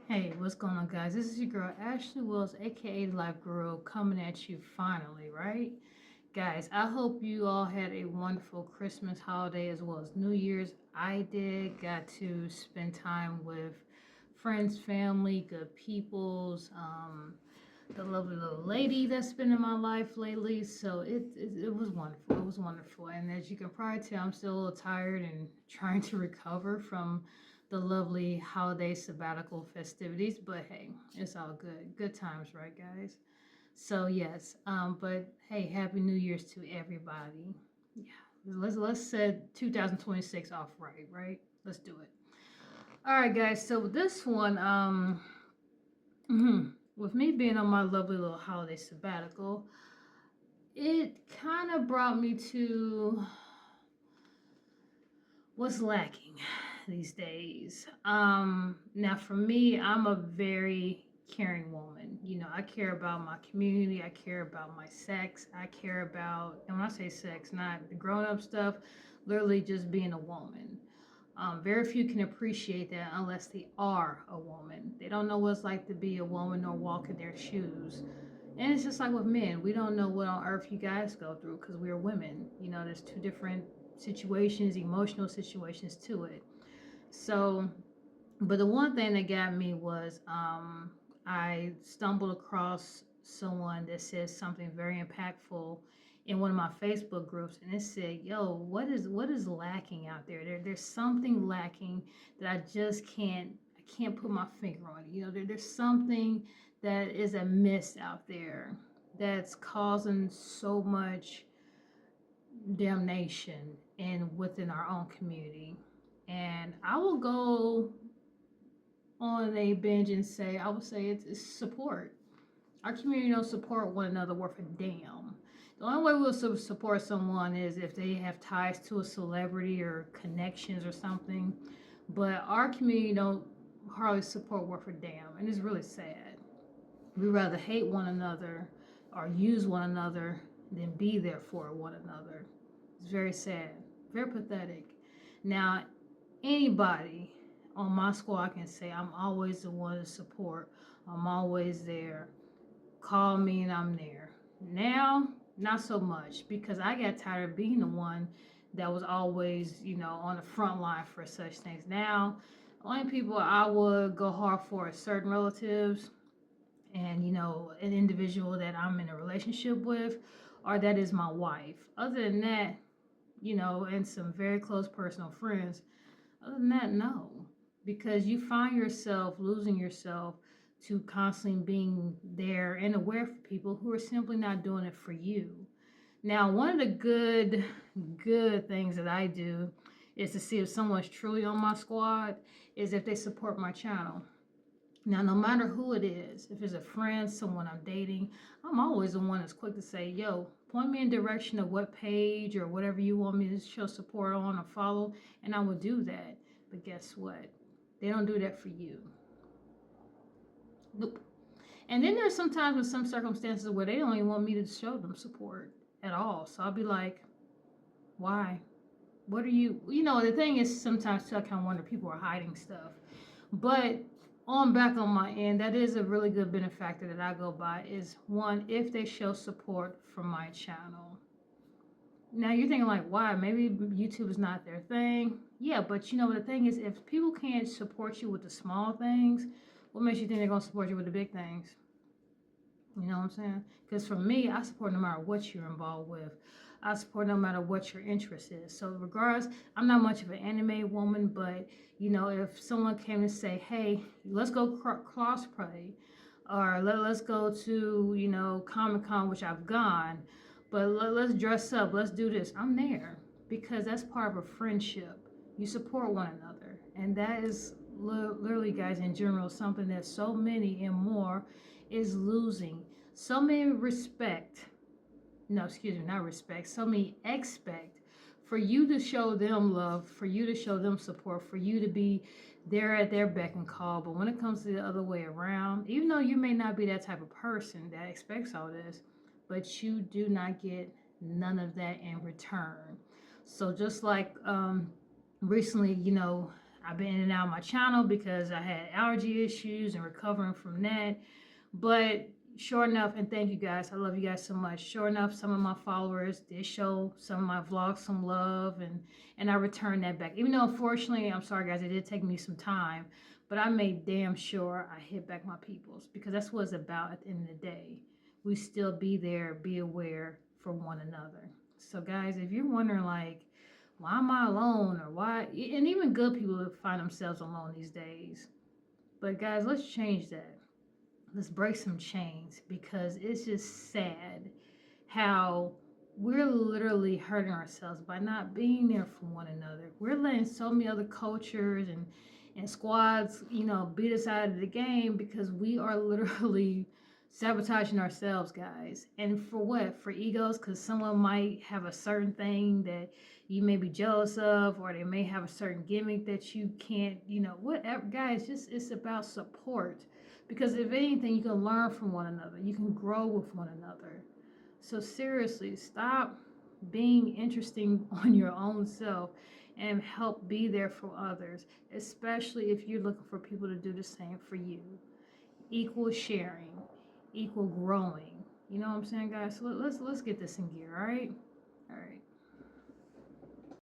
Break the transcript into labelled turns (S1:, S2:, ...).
S1: Hey, what's going on, guys? This is your girl Ashley Wills, aka the Life Girl, coming at you finally, right? Guys, I hope you all had a wonderful Christmas holiday as well as New Year's. I did, got to spend time with friends, family, good peoples, the lovely little lady that's been in my life lately. So it was wonderful. It was wonderful. And as you can probably tell, I'm still a little tired and trying to recover from the lovely holiday sabbatical festivities. But hey, it's all good. Good times, right, guys? So yes, but hey, happy New Year's to everybody. Yeah, let's set 2026 off right, right? Let's do it. All right, guys. So with this one, with me being on my lovely little holiday sabbatical, it kind of brought me to what's lacking these days. Now for me, I'm a very caring woman. You know, I care about my community, I care about my sex, I care about, and when I say sex, not the grown up stuff, literally just being a woman. Very few can appreciate that unless they are a woman. They don't know what it's like to be a woman or walk in their shoes. And it's just like with men, we don't know what on earth you guys go through because we're women. You know, there's two different situations, emotional situations to it. So, but the one thing that got me was I stumbled across someone that said something very impactful in one of my Facebook groups, and it said, "Yo, what is lacking out there? There's something lacking that I can't put my finger on it. You know, there's something that is amiss out there that's causing so much damnation and within our own community." And I will go on a binge and say, I would say it's support. Our community don't support one another worth a damn. The only way we'll support someone is if they have ties to a celebrity or connections or something. But our community don't hardly support worth a damn, and it's really sad. We rather hate one another or use one another than be there for one another. It's very sad, very pathetic. Now, anybody on my squad can say I'm always the one to support. I'm always there. Call me and I'm there. Now, not so much because I got tired of being the one that was always, on the front line for such things. Now, only people I would go hard for are certain relatives and, an individual that I'm in a relationship with or that is my wife. Other than that, and some very close personal friends, other than that, no. Because you find yourself losing yourself to constantly being there and aware for people who are simply not doing it for you. Now, one of the good things that I do is to see if someone's truly on my squad is if they support my channel. Now, no matter who it is, if it's a friend, someone I'm dating, I'm always the one that's quick to say, yo, point me in direction of what page or whatever you want me to show support on or follow, and I will do that. But guess what? They don't do that for you. Nope. And then there's sometimes in some circumstances where they don't even want me to show them support at all. So I'll be like, why? What are you? The thing is sometimes too, I kind of wonder people are hiding stuff. But on back on my end, that is a really good benefactor that I go by is one, if they show support from my channel. Now you're thinking like, why? Maybe YouTube is not their thing. Yeah, but the thing is, if people can't support you with the small things, what makes you think they're gonna support you with the big things? You know what I'm saying? Because for me, I support no matter what you're involved with. I support no matter what your interest is. So regardless, I'm not much of an anime woman, but if someone came and say, hey, let's go cosplay, or let's go to, Comic-Con, which I've gone, but let's dress up, let's do this, I'm there. Because that's part of a friendship. You support one another. And that is literally, guys, in general, something that so many and more is losing. So many respect, no, excuse me, not respect, so many expect for you to show them love, for you to show them support, for you to be there at their beck and call. But when it comes to the other way around, even though you may not be that type of person that expects all this, but you do not get none of that in return. So just like recently, I've been in and out of my channel because I had allergy issues and recovering from that. But sure enough, and thank you guys, I love you guys so much. Sure enough, some of my followers did show some of my vlogs some love, and I returned that back. Even though, unfortunately, I'm sorry guys, it did take me some time, but I made damn sure I hit back my peoples, because that's what it's about at the end of the day. We still be there, be aware for one another. So guys, if you're wondering like, why am I alone, or why, and even good people find themselves alone these days. But guys, let's change that. Let's break some chains, because it's just sad how we're literally hurting ourselves by not being there for one another. We're letting so many other cultures and squads, beat us out of the game, because we are literally sabotaging ourselves, guys. And for what? For egos, because someone might have a certain thing that you may be jealous of, or they may have a certain gimmick that you can't, whatever. Guys, just it's about support. Because if anything, you can learn from one another. You can grow with one another. So seriously, stop being interesting on your own self and help be there for others, especially if you're looking for people to do the same for you. Equal sharing, equal growing. You know what I'm saying, guys? So let's get this in gear, all right? All right.